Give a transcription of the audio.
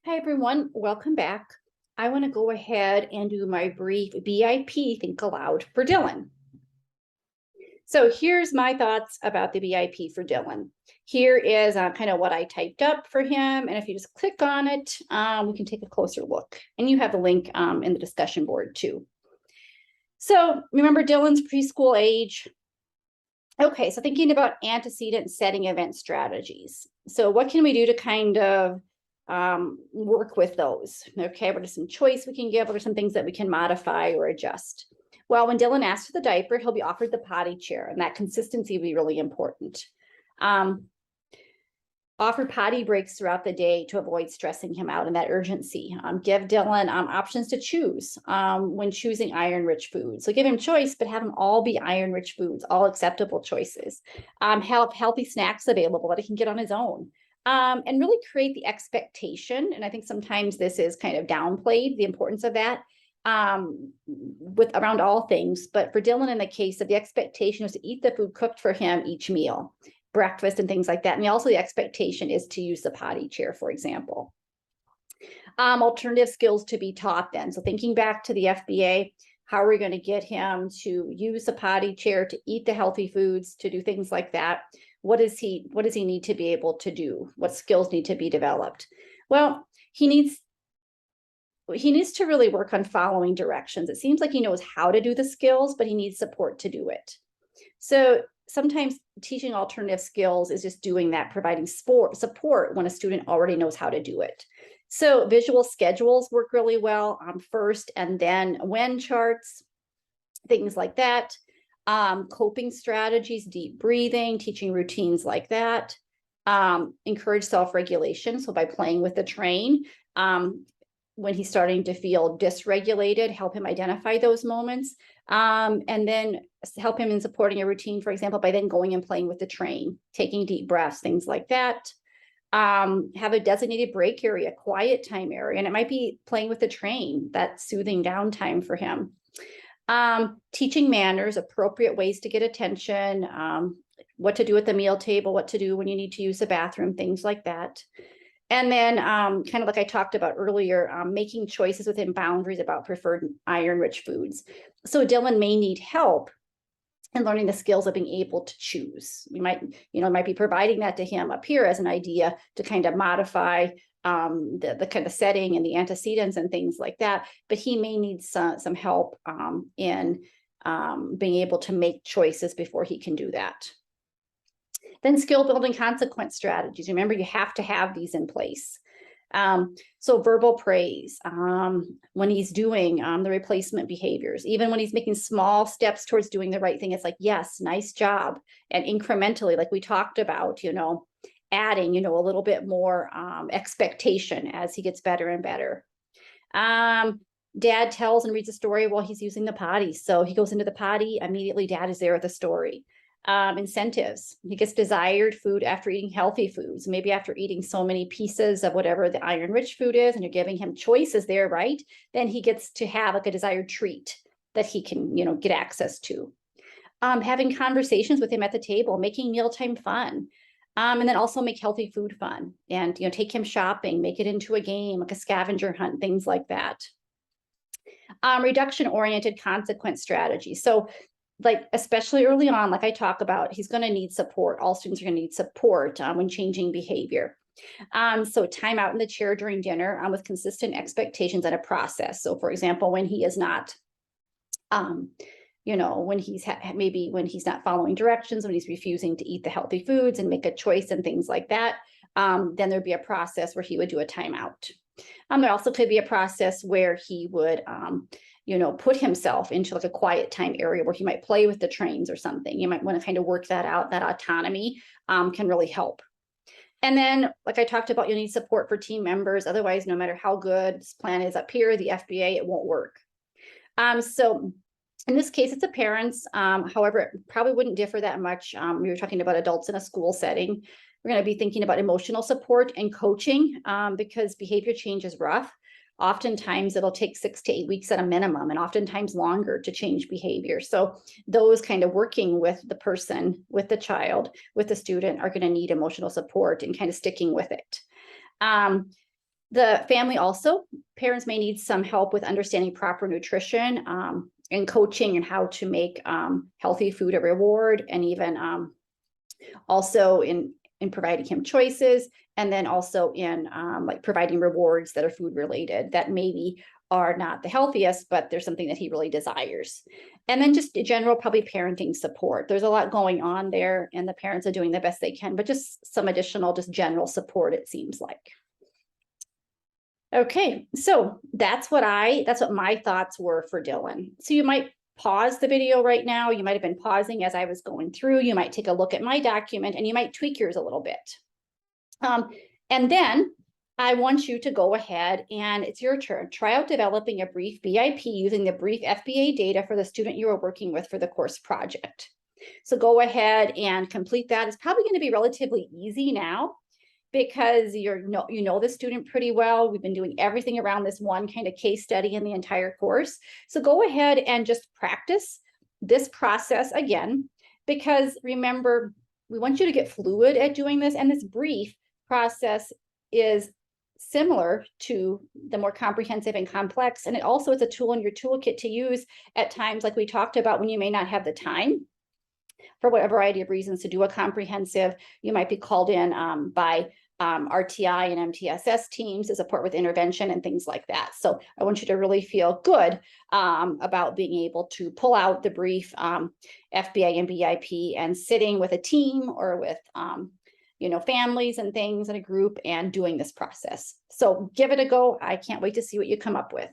Hi, everyone. Welcome back. I want to go ahead and do my brief BIP, Think Aloud, for Dylan. So here's my thoughts about the BIP for Dylan. Here is kind of what I typed up for him. And if you just click on it, we can take a closer look. And you have the link in the discussion board too. So remember Dylan's preschool age. Okay, so thinking about antecedent setting event strategies. So what can we do to kind of work with those? Okay, what are some choice we can give? What are some things that we can modify or adjust? Well, when Dylan asks for the diaper, he'll be offered the potty chair, and that consistency will be really important. Offer potty breaks throughout the day to avoid stressing him out and that urgency. Give Dylan options to choose when choosing iron-rich foods. So give him choice, but have them all be iron-rich foods, all acceptable choices. Have healthy snacks available that he can get on his own. And really create the expectation. And I think sometimes this is kind of downplayed, the importance of that with around all things. But for Dylan, in the case of the expectation was to eat the food cooked for him each meal, breakfast and things like that. And also the expectation is to use the potty chair, for example. Alternative skills to be taught then. So thinking back to the FBA, how are we going to get him to use the potty chair, to eat the healthy foods, to do things like that? What does he need to be able to do? What skills need to be developed? Well, he needs to really work on following directions. It seems like he knows how to do the skills, but he needs support to do it. So sometimes teaching alternative skills is just doing that, providing support when a student already knows how to do it. So visual schedules work really well first, and then when charts, things like that. Coping strategies, deep breathing, teaching routines like that. Encourage self-regulation. So by playing with the train, when he's starting to feel dysregulated, help him identify those moments. And then help him in supporting a routine, for example, by then going and playing with the train, taking deep breaths, things like that. Have a designated break area, quiet time area, and it might be playing with the train, that soothing downtime for him. Teaching manners, appropriate ways to get attention, what to do at the meal table, what to do when you need to use the bathroom, things like that. And then kind of like I talked about earlier, making choices within boundaries about preferred iron-rich foods. So Dylan may need help in learning the skills of being able to choose. We might be providing that to him up here as an idea to kind of modify the kind of setting and the antecedents and things like that. But he may need some help in being able to make choices before he can do that. Then skill building consequence strategies. Remember, you have to have these in place. So verbal praise when he's doing the replacement behaviors, even when he's making small steps towards doing the right thing, it's like, yes, nice job. And incrementally, like we talked about, adding, a little bit more expectation as he gets better and better. Dad tells and reads a story while he's using the potty. So he goes into the potty, immediately dad is there with the story. Incentives. He gets desired food after eating healthy foods, maybe after eating so many pieces of whatever the iron-rich food is, and you're giving him choices there, right? Then he gets to have like a desired treat that he can, get access to. Having conversations with him at the table, making mealtime fun. And then also make healthy food fun and, take him shopping, make it into a game, like a scavenger hunt, things like that. Reduction-oriented consequence strategy. So like, especially early on, like I talk about, he's going to need support. All students are going to need support when changing behavior. So time out in the chair during dinner with consistent expectations and a process. So for example, when he is not, when he's maybe when he's not following directions, when he's refusing to eat the healthy foods and make a choice and things like that, then there'd be a process where he would do a timeout. There also could be a process where he would, put himself into like a quiet time area where he might play with the trains or something. You might want to kind of work that out. That autonomy can really help. And then, like I talked about, you need support for team members. Otherwise, no matter how good this plan is up here, the FBA, it won't work. So in this case, it's a parents. However, it probably wouldn't differ that much. We were talking about adults in a school setting. We're going to be thinking about emotional support and coaching because behavior change is rough. Oftentimes it'll take 6 to 8 weeks at a minimum, and oftentimes longer to change behavior. So those kind of working with the person, with the child, with the student are going to need emotional support and kind of sticking with it. The family also, parents may need some help with understanding proper nutrition and coaching and how to make healthy food a reward, and even also in providing him choices, and then also in like providing rewards that are food related that maybe are not the healthiest, but there's something that he really desires. And then just general probably parenting support. There's a lot going on there and the parents are doing the best they can, but just some additional, just general support, it seems like. Okay, so that's what my thoughts were for Dylan. So you might pause the video right now. You might have been pausing as I was going through. You might take a look at my document and you might tweak yours a little bit. And then I want you to go ahead and it's your turn. Try out developing a brief BIP using the brief FBA data for the student you are working with for the course project. So go ahead and complete that. It's probably going to be relatively easy now, because you know the student pretty well. We've been doing everything around this one kind of case study in the entire course. So go ahead and just practice this process again, because remember, we want you to get fluid at doing this, and this brief process is similar to the more comprehensive and complex, and it also is a tool in your toolkit to use at times like we talked about when you may not have the time for whatever variety of reasons to do a comprehensive. You might be called in by RTI and MTSS teams to support with intervention and things like that. So I want you to really feel good about being able to pull out the brief FBA and BIP and sitting with a team or with families and things in a group and doing this process. So give it a go. I can't wait to see what you come up with.